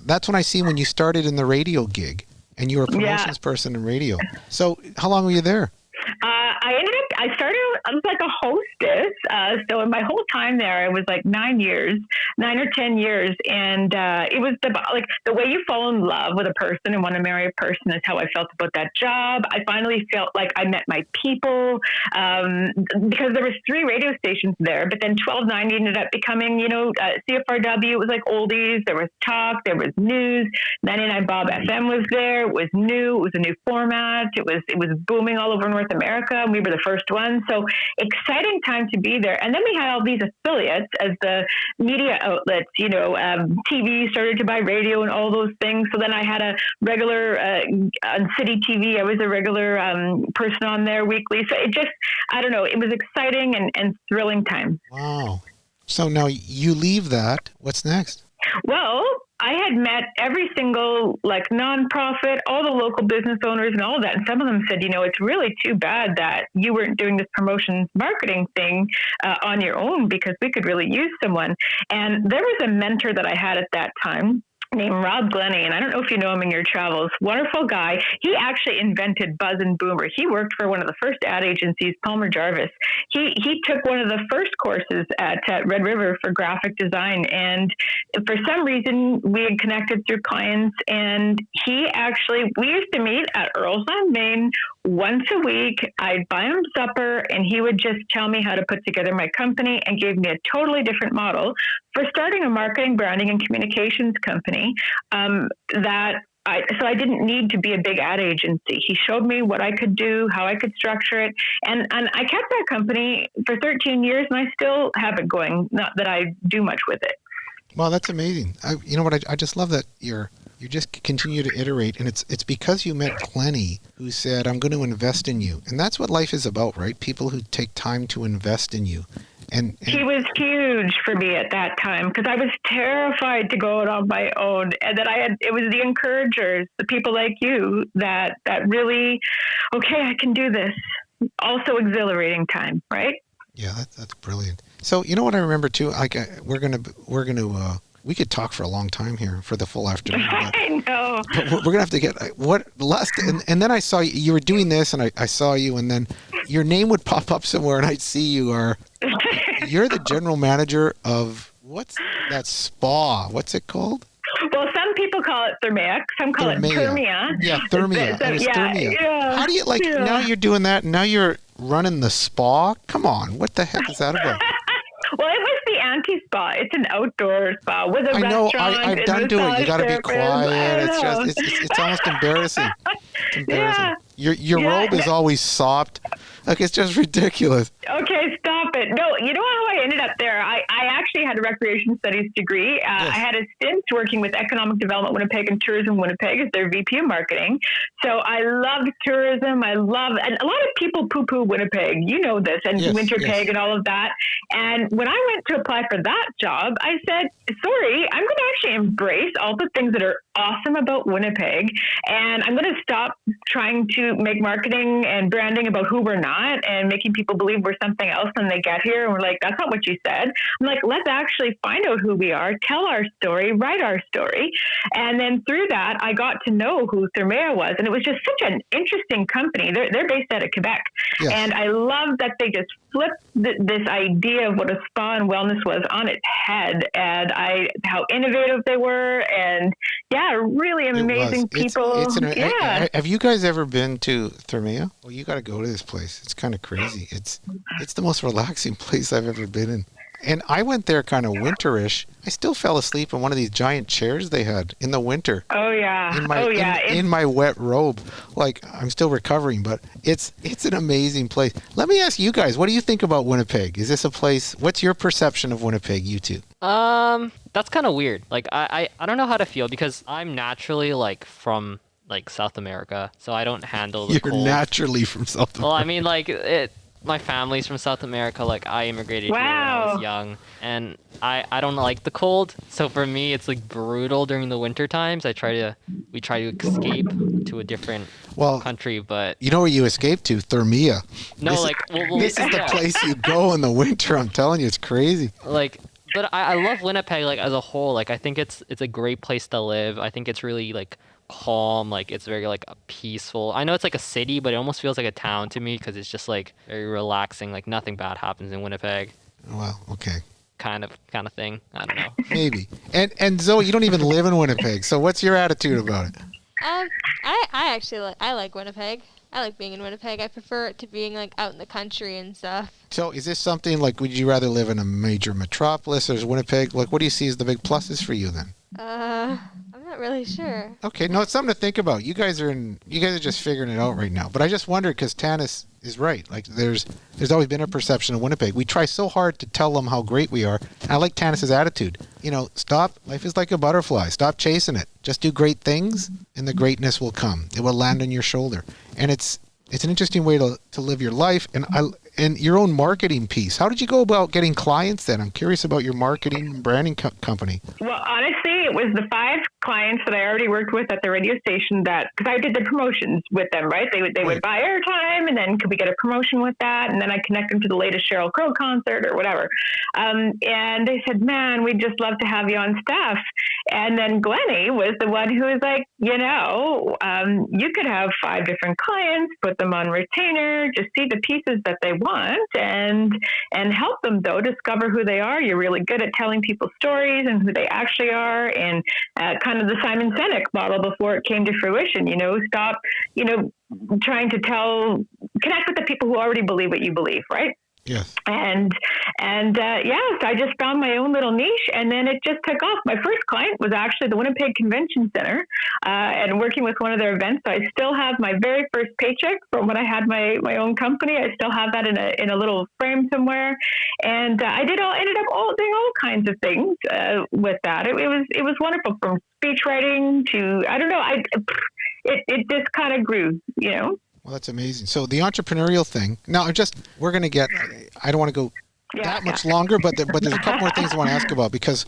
That's when I see when you started in the radio gig and you were a promotions person in radio. So how long were you there? I started, I was like a hostess. So in my whole time there, I was like 9 or 10 years. And it was the way you fall in love with a person and want to marry a person is how I felt about that job. I finally felt like I met my people because there was 3 radio stations there, but then 1290 ended up becoming, CFRW. It was like oldies. There was talk, there was news. 99 Bob FM was there. It was new. It was a new format. It was booming all over North America. And we were the first one. So exciting time to be there. And then we had all these affiliates as the media outlets, TV started to buy radio and all those things. So then I had a regular, on City TV, I was a regular person on there weekly. So it just, I don't know, it was exciting and thrilling time. Wow. So now you leave that. What's next? Well, I had met every single nonprofit, all the local business owners and all that. And some of them said, it's really too bad that you weren't doing this promotions marketing thing on your own because we could really use someone. And there was a mentor that I had at that time named Rob Glennie, and I don't know if you know him in your travels. Wonderful guy. He actually invented Buzz and Boomer. He worked for one of the first ad agencies, Palmer Jarvis. He took one of the first courses at Red River for graphic design, and for some reason we had connected through clients, and we used to meet at Earl's on Main once a week. I'd buy him supper, and he would just tell me how to put together my company and gave me a totally different model for starting a marketing, branding, and communications company. So I didn't need to be a big ad agency. He showed me what I could do, how I could structure it. And I kept that company for 13 years and I still have it going. Not that I do much with it. Well, that's amazing. You know what? I just love that you just continue to iterate. And it's because you met Glennie who said, I'm going to invest in you. And that's what life is about, right? People who take time to invest in you. And he was huge for me at that time because I was terrified to go out on my own, and that it was the encouragers, the people like you that really, okay, I can do this. Also exhilarating time, right? Yeah, that's brilliant. So you know what I remember too? We could talk for a long time here for the full afternoon. I know. But we're gonna have to get and then I saw you were doing this, and I saw you, and then your name would pop up somewhere, and I'd see you're the general manager of what's that spa? What's it called? Well, some people call it Thermea. Some call it Thermea. Yeah, Thermea. It was Thermea. Yeah, how do you now you're doing that? Now you're running the spa? Come on. What the heck is that about? Well, it was the anti-spa. It's an outdoor spa with a restaurant. I know. I've done to it. You got to be quiet. It's almost embarrassing. It's embarrassing. Your robe is always sopped. Like, it's just ridiculous. Okay, stop it. No, you know how I ended up there? I actually had a recreation studies degree. Yes. I had a stint working with Economic Development Winnipeg and Tourism Winnipeg as their VP of marketing. So I loved tourism. And a lot of people poo-poo Winnipeg. You know this, and Winterpeg and all of that. And when I went to apply for that job, I said, sorry, I'm going to actually embrace all the things that are awesome about Winnipeg. And I'm going to stop trying to make marketing and branding about who we're not and making people believe we're something else when they get here. And we're like, that's not what you said. I'm like, let's actually find out who we are, tell our story, write our story. And then through that, I got to know who Thermea was. And it was just such an interesting company. They're based out of Quebec. Yes. And I love that they just flipped this idea of what a spa and wellness was on its head, and how innovative they were, and really amazing people. Have you guys ever been to Thermea? Well, you got to go to this place. It's kind of crazy. It's the most relaxing place I've ever been in. And I went there kind of winterish. I still fell asleep in one of these giant chairs they had in the winter. Oh yeah. In my wet robe. Like, I'm still recovering, but it's an amazing place. Let me ask you guys, what do you think about Winnipeg? Is this a place? What's your perception of Winnipeg, you two? That's kind of weird. Like, I don't know how to feel because I'm naturally from South America, so I don't handle the cold. You're naturally from South America. Well, I mean, my family's from South America. Like, I immigrated here when I was young, and I don't like the cold. So for me, it's brutal during the winter times. We try to escape to a different country, but you know where you escape to? Thermea. No, this is the place you go in the winter. I'm telling you, it's crazy. But I love Winnipeg as a whole. I think it's a great place to live. I think it's really calm. It's very peaceful. I know it's a city, but it almost feels like a town to me because it's just very relaxing. Nothing bad happens in Winnipeg. Well, okay. Kind of thing. I don't know. Maybe. And Zoe, you don't even live in Winnipeg. So what's your attitude about it? I like Winnipeg. I like being in Winnipeg. I prefer it to being out in the country and stuff. So is this something would you rather live in a major metropolis or is Winnipeg? What do you see as the big pluses for you then? I'm not really sure. Okay, no, it's something to think about. You guys are just figuring it out right now. But I just wondered because Tannis is right. There's always been a perception of Winnipeg. We try so hard to tell them how great we are. And I like Tannis's attitude. Stop. Life is like a butterfly. Stop chasing it. Just do great things, and the greatness will come. It will land on your shoulder. And it's an interesting way to live your life. And your own marketing piece. How did you go about getting clients then? I'm curious about your marketing and branding company. Well, honestly, it was the 5 clients that I already worked with at the radio station because I did the promotions with them, right? They would buy airtime, and then could we get a promotion with that? And then I connect them to the latest Sheryl Crow concert or whatever. And they said, man, we'd just love to have you on staff. And then Glennie was the one who was like, you could have 5 different clients, put them on retainer, just see the pieces that they want and help them though discover who they are. You're really good at telling people stories and who they actually are, and kind of the Simon Sinek model before it came to fruition. Stop trying to connect with the people who already believe what you believe, right? Yes. And so I just found my own little niche, and then it just took off. My first client was actually the Winnipeg Convention Center, and working with one of their events. So I still have my very first paycheck from when I had my own company. I still have that in a little frame somewhere, and I ended up doing all kinds of things with that. It was wonderful, from speech writing to it just kind of grew, Well, that's amazing. So the entrepreneurial thing. Now, we're going to get, I don't want to go that much longer, but there's a couple more things I want to ask about because,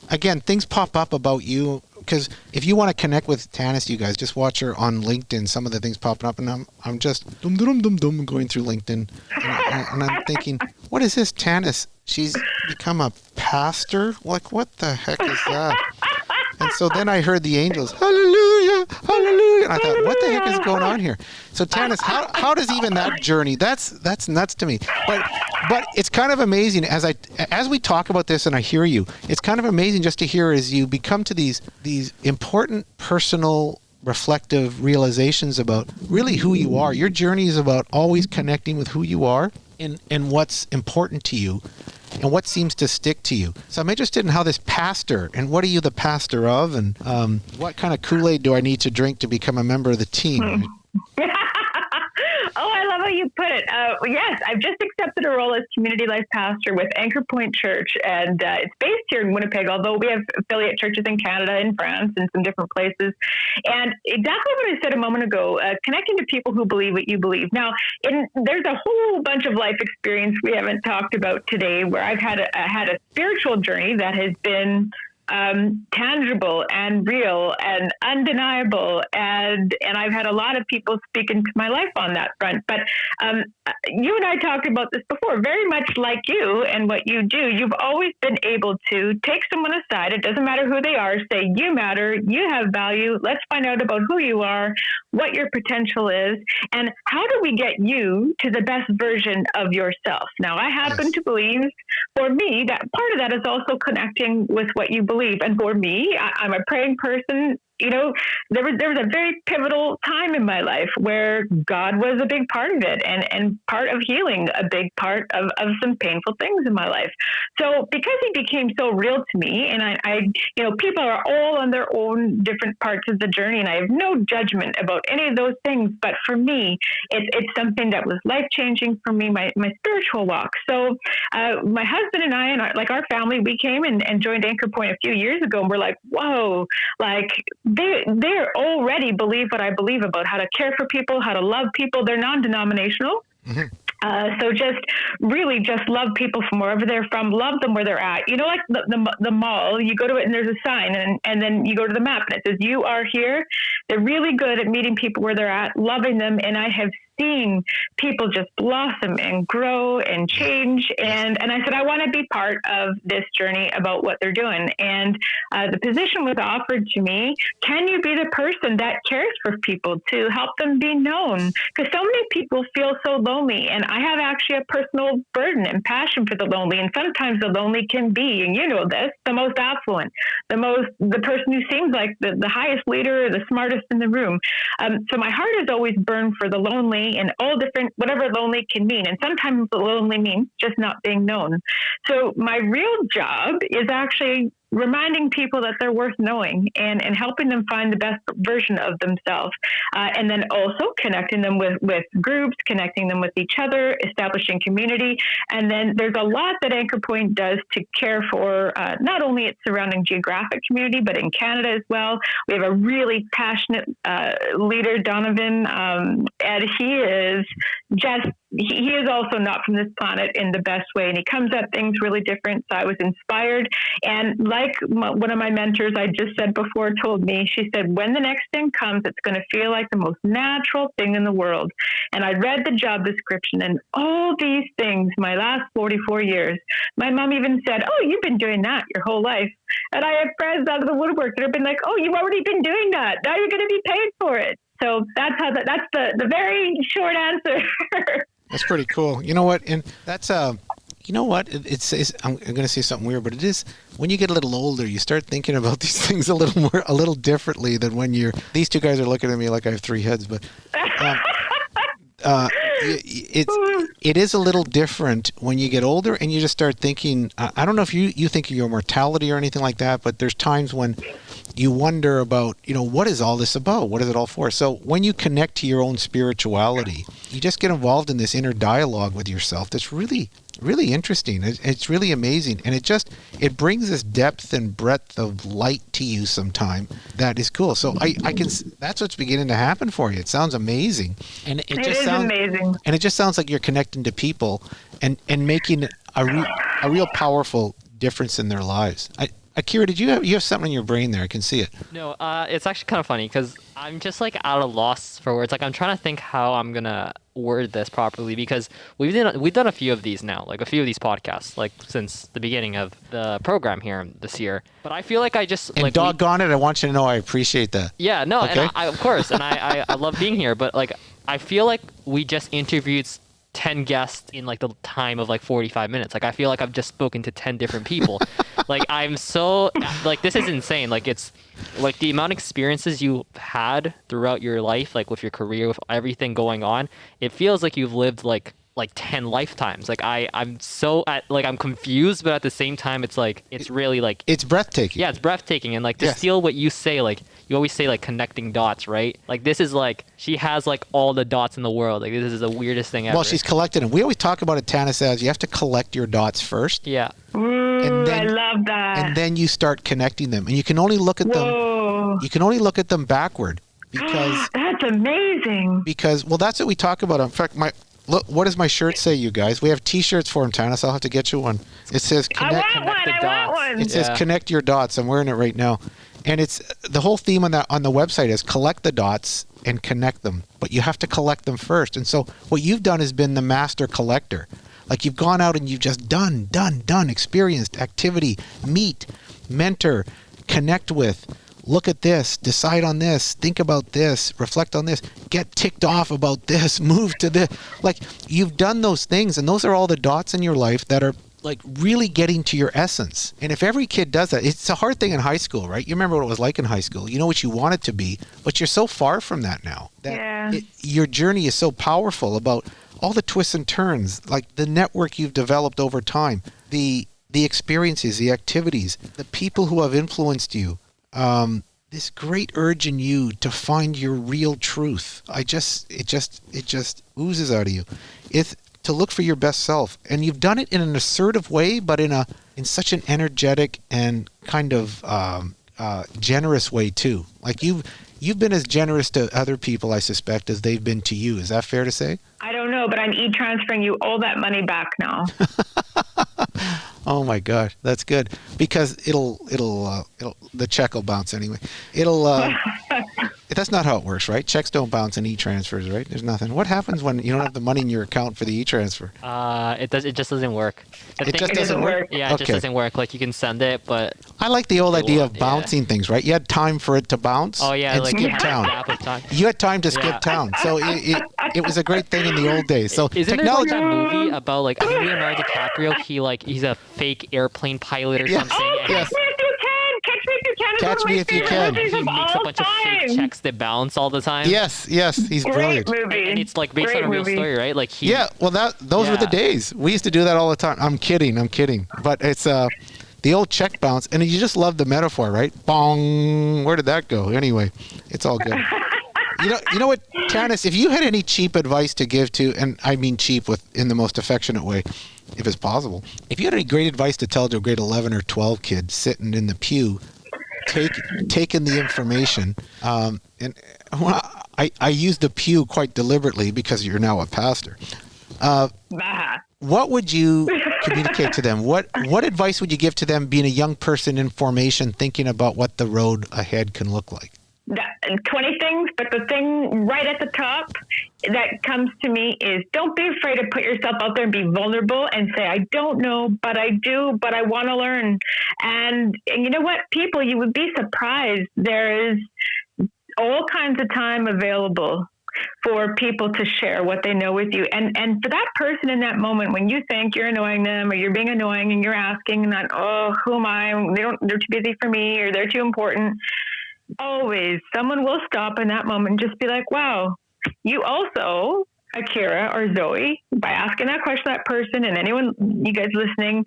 again, things pop up about you. Because if you want to connect with Tannis, you guys, just watch her on LinkedIn. Some of the things popping up, and I'm just going through LinkedIn, and I'm thinking, what is this, Tannis? She's become a pastor? What the heck is that? And so then I heard the angels, hallelujah. hallelujah. And I thought, what the heck is going on here? So Tannis, how does even that journey, that's nuts to me. But it's kind of amazing as we talk about this and I hear you, it's kind of amazing just to hear as you become to these important personal reflective realizations about really who you are. Your journey is about always connecting with who you are and what's important to you and what seems to stick to you. So I'm interested in how this pastor, and what are you the pastor of, and what kind of Kool-Aid do I need to drink to become a member of the team? Oh, I love how you put it. Yes, I've just accepted a role as community life pastor with Anchor Point Church, and it's based here in Winnipeg, although we have affiliate churches in Canada, in France, and some different places. And exactly what I said a moment ago, connecting to people who believe what you believe. Now, there's a whole bunch of life experience we haven't talked about today where I've had a spiritual journey that has been tangible and real and undeniable, and I've had a lot of people speak into my life on that front. But you and I talked about this before. Very much like you and what you do, you've always been able to take someone aside. It doesn't matter who they are. Say, you matter. You have value. Let's find out about who you are, what your potential is, and how do we get you to the best version of yourself. Now, I happen to believe, for me, that part of that is also connecting with what you believe. And for me, I'm a praying person. You know, there was a very pivotal time in my life where God was a big part of it, and part of healing a big part of some painful things in my life. So because he became so real to me, and I people are all on their own different parts of the journey, and I have no judgment about any of those things. But for me, it's something that was life changing for me, my spiritual walk. So my husband and I, and our family, we came and joined Anchor Point a few years ago, and we're like, whoa, like they already believe what I believe about how to care for people, how to love people. They're non-denominational. Mm-hmm. So just really just love people from wherever they're from, love them where they're at. You know, like the mall, you go to it and there's a sign, and then you go to the map and it says, you are here. They're really good at meeting people where they're at, loving them. And I have seen people just blossom and grow and change. And I said, I want to be part of this journey about what they're doing. And the position was offered to me. Can you be the person that cares for people to help them be known? Because so many people feel so lonely. And I have actually a personal burden and passion for the lonely. And sometimes the lonely can be, and you know this, the most affluent, the person who seems like the highest leader, the smartest in the room. So my heart has always burned for the lonely, and all different, whatever lonely can mean. And sometimes the lonely means just not being known. So my real job is actually reminding people that they're worth knowing and helping them find the best version of themselves. And then also connecting them with groups, connecting them with each other, establishing community. And then there's a lot that Anchor Point does to care for not only its surrounding geographic community, but in Canada as well. We have a really passionate leader, Donovan, and he is also not from this planet in the best way. And he comes at things really different. So I was inspired. And like one of my mentors I just said before told me, she said, when the next thing comes, it's going to feel like the most natural thing in the world. And I read the job description, and all these things, my last 44 years, my mom even said, oh, you've been doing that your whole life. And I have friends out of the woodwork that have been like, oh, you've already been doing that. Now you're going to be paid for it. So that's the very short answer. That's pretty cool. You know what? And that's you know what? It's I'm going to say something weird, but it is when you get a little older, you start thinking about these things a little differently than when you're. These two guys are looking at me like I have three heads, but it is a little different when you get older, and you just start thinking. I don't know if you think of your mortality or anything like that, but there's times when you wonder about, what is all this about? What is it all for? So when you connect to your own spirituality, you just get involved in this inner dialogue with yourself. That's really, really interesting. It's really amazing. And it brings this depth and breadth of light to you sometime. That is cool. So I can, that's what's beginning to happen for you. It sounds amazing. And it just sounds amazing. And it just sounds like you're connecting to people and making a real powerful difference in their lives. Akira, did you have something in your brain there? I can see it. No, it's actually kind of funny because I'm just like at a loss for words. Like I'm trying to think how I'm gonna word this properly, because we've done a few of these now, like a few of these podcasts, like since the beginning of the program here this year. But I feel like I just And like doggone it, I want you to know I appreciate that. yeah, no, Okay. and I of course, and I love being here, but like I feel like we just interviewed 10 guests in like the time of like 45 minutes. Like I feel like I've just spoken to 10 different people. Like I'm so like this is insane. Like it's like the amount of experiences you had throughout your life, like with your career, with everything going on, it feels like you've lived like 10 lifetimes. Like I'm so like I'm confused, but at the same time it's like it's really like It's breathtaking. yeah, it's breathtaking. And like to Yes. steal what you say, like you always say like connecting dots, right? Like this is like she has like all the dots in the world. Like this is the weirdest thing ever. Well, she's collected them. We always talk about it, Tannis, as you have to collect your dots first, yeah. Ooh, And then- I love that. and then you start connecting them. And you can only look at them. Whoa. You can only look at them backward because That's amazing. well, that's what we talk about. In fact, look, what does my shirt say, you guys? We have T-shirts for him, Tannis. I'll have to get you one. It says I connect. want one. the I dots. want one. It says Yeah. connect your dots. I'm wearing it right now. And it's the whole theme on the website is collect the dots and connect them. But you have to collect them first. And so what you've done has been the master collector. Like you've gone out and you've just done, experienced activity, meet, mentor, connect with, look at this, decide on this, think about this, reflect on this, get ticked off about this, move to this. Like you've done those things, and those are all the dots in your life that are like really getting to your essence. And if every kid does that, it's a hard thing in high school, right? You remember what it was like in high school. You know what you want it to be, but you're so far from that now. That Yeah. your journey is so powerful about all the twists and turns, like the network you've developed over time, the experiences, the activities, the people who have influenced you, this great urge in you to find your real truth. It just oozes out of you. It's to look for your best self, and you've done it in an assertive way, but in such an energetic and kind of generous way too. Like you've been as generous to other people, I suspect, as they've been to you. Is that fair to say? I don't know, but I'm e-transferring you all that money back now. Oh my gosh, that's good, because it'll the check will bounce anyway. That's not how it works, right? Checks don't bounce in e-transfers, right? There's nothing. What happens when you don't have the money in your account for the e-transfer? It just doesn't work. It just doesn't work? Yeah, it just doesn't work. Like you can send it, but I like the old idea of yeah. bouncing things, right? You had time for it to bounce. oh yeah, and like skip you town. have a gap of time. You had time to skip Yeah. town, so it was a great thing in the old days. So Isn't technology. there like that movie about like I think Leonardo DiCaprio? He's a fake airplane pilot or Yeah. something. Oh, and Yes. catch me if you can! Catch me if you can! It's Catch one of Me my If You favorite Can. movies he of makes a all bunch of fake time. checks that bounce all the time. Yes, he's Great brilliant. movie. And it's like based Great on a real movie. story, right? Like he. Yeah, well, those were the Yeah. days. We used to do that all the time. I'm kidding. But it's the old check bounce, and you just love the metaphor, right? Bong. Where did that go? Anyway, it's all good. You know what, Tannis? If you had any cheap advice to give to, and I mean cheap in the most affectionate way, if it's possible, if you had any great advice to tell to a grade 11 or 12 kid sitting in the pew, taking the information, and well, I use the pew quite deliberately because you're now a pastor. Bah. What would you communicate to them? What advice would you give to them being a young person in formation, thinking about what the road ahead can look like? 20 things, but the thing right at the top that comes to me is don't be afraid to put yourself out there and be vulnerable and say, I don't know, but I do, but I want to learn. And you know what, people, you would be surprised. There is all kinds of time available for people to share what they know with you. And for that person in that moment, when you think you're annoying them or you're being annoying and you're asking that, oh, who am I? They're too busy for me or they're too important. Always someone will stop in that moment and just be like, wow, you also, Akira or Zoe, by asking that question to that person and anyone, you guys listening,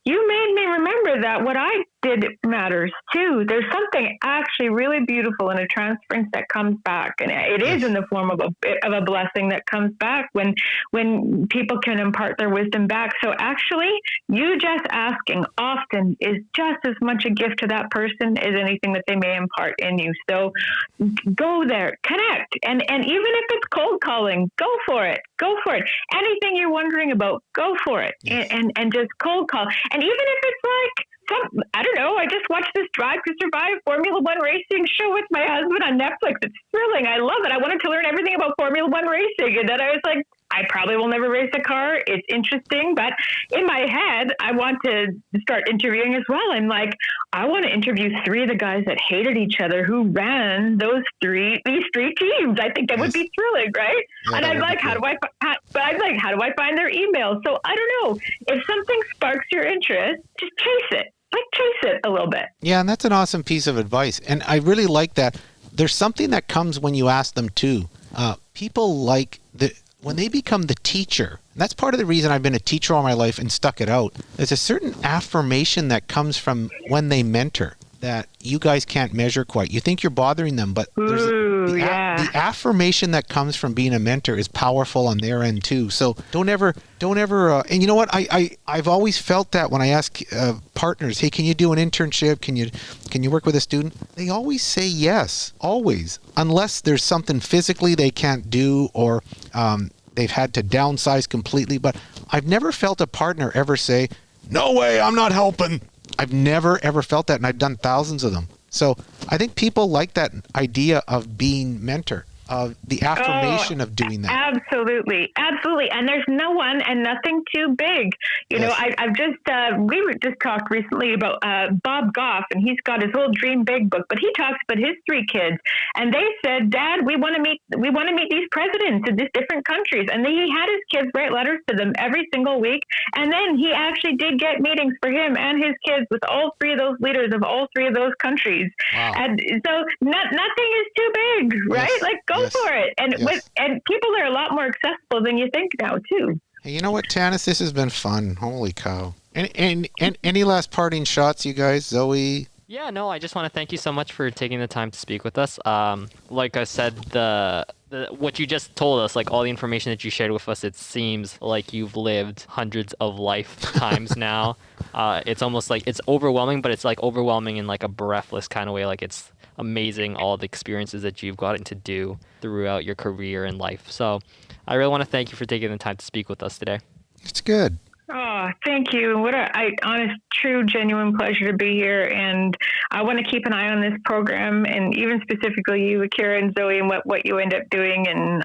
you made me remember that what I did matters too. There's something actually really beautiful in a transference that comes back, and it is in the form of a blessing that comes back when people can impart their wisdom back. So actually, you just asking often is just as much a gift to that person as anything that they may impart in you. So go there, connect, and even if it's cold calling, go for it. Go for it. Anything you're wondering about, go for it, and just cold call. And even if it's like I don't know. I just watched this Drive to Survive Formula One racing show with my husband on Netflix. It's thrilling. I love it. I wanted to learn everything about Formula One racing. And then I was like, I probably will never race a car. It's interesting. But in my head, I want to start interviewing as well. I'm like, I want to interview 3 of the guys that hated each other who ran these 3 teams. I think that would be thrilling, right? Yeah, and I'm like, how do I find their emails? So I don't know. If something sparks your interest, just chase it. Chase it a little bit. Yeah, and that's an awesome piece of advice. And I really like that. There's something that comes when you ask them too. People like when they become the teacher. And that's part of the reason I've been a teacher all my life and stuck it out. There's a certain affirmation that comes from when they mentor that you guys can't measure quite. You think you're bothering them, but the affirmation that comes from being a mentor is powerful on their end too. So don't ever, and you know what? I've always felt that when I ask partners, hey, can you do an internship? Can you work with a student? They always say yes, always, unless there's something physically they can't do or they've had to downsize completely. But I've never felt a partner ever say, no way, I'm not helping. I've never, ever felt that, and I've done thousands of them. So I think people like that idea of being mentor, of the affirmation of doing that. Absolutely. And there's no one and nothing too big. You know, I've just, we just talked recently about Bob Goff, and he's got his whole Dream Big book, but he talks about his 3 kids, and they said, Dad, we want to meet these presidents in these different countries. And then he had his kids write letters to them every single week. And then he actually did get meetings for him and his kids with all 3 of those leaders of all 3 of those countries. Wow. And so nothing is too big, right? Yes. Like, go for it. And and people are a lot more accessible than you think now too. Hey, you know what, Tannis? This has been fun. Holy cow. And any last parting shots, you guys? Zoe? Yeah, no, I just want to thank you so much for taking the time to speak with us. Like I said, what you just told us, like all the information that you shared with us, it seems like you've lived hundreds of lifetimes now. It's almost like it's overwhelming, but it's like overwhelming in like a breathless kind of way. Like it's amazing all the experiences that you've gotten to do throughout your career and life. So I really want to thank you for taking the time to speak with us today. It's good. Oh, thank you. What a honest, true, genuine pleasure to be here. And I want to keep an eye on this program, and even specifically you, Kira and Zoe, and what you end up doing. And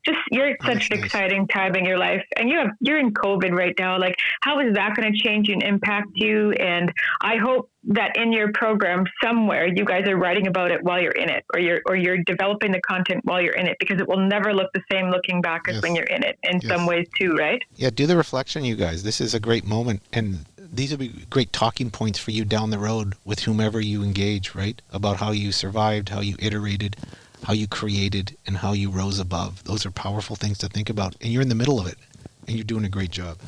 just you're at such an exciting time in your life. And you're in COVID right now. Like, how is that going to change and impact you? And I hope that in your program somewhere you guys are writing about it while you're in it, or you're developing the content while you're in it, because it will never look the same looking back as when you're in it in some ways too, right? Yeah, do the reflection, you guys. This is a great moment, and these will be great talking points for you down the road with whomever you engage, right? About how you survived, how you iterated, how you created, and how you rose above. Those are powerful things to think about, and you're in the middle of it, and you're doing a great job.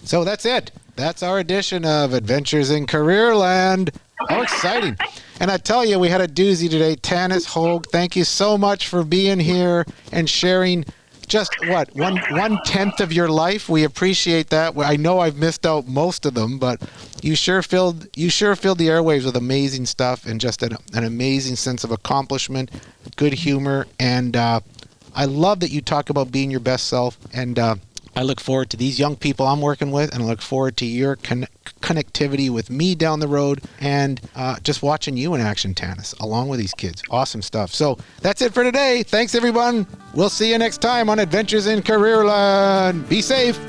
So that's it. That's our edition of Adventures in Careerland. How exciting. And I tell you, we had a doozy today. Tannis, Hogue, thank you so much for being here and sharing just, one-tenth of your life. We appreciate that. I know I've missed out most of them, but you sure filled the airwaves with amazing stuff and just an amazing sense of accomplishment, good humor. And I love that you talk about being your best self. And I look forward to these young people I'm working with, and I look forward to your connectivity with me down the road, and just watching you in action, Tannis, along with these kids. Awesome stuff. So that's it for today. Thanks, everyone. We'll see you next time on Adventures in Careerland. Be safe.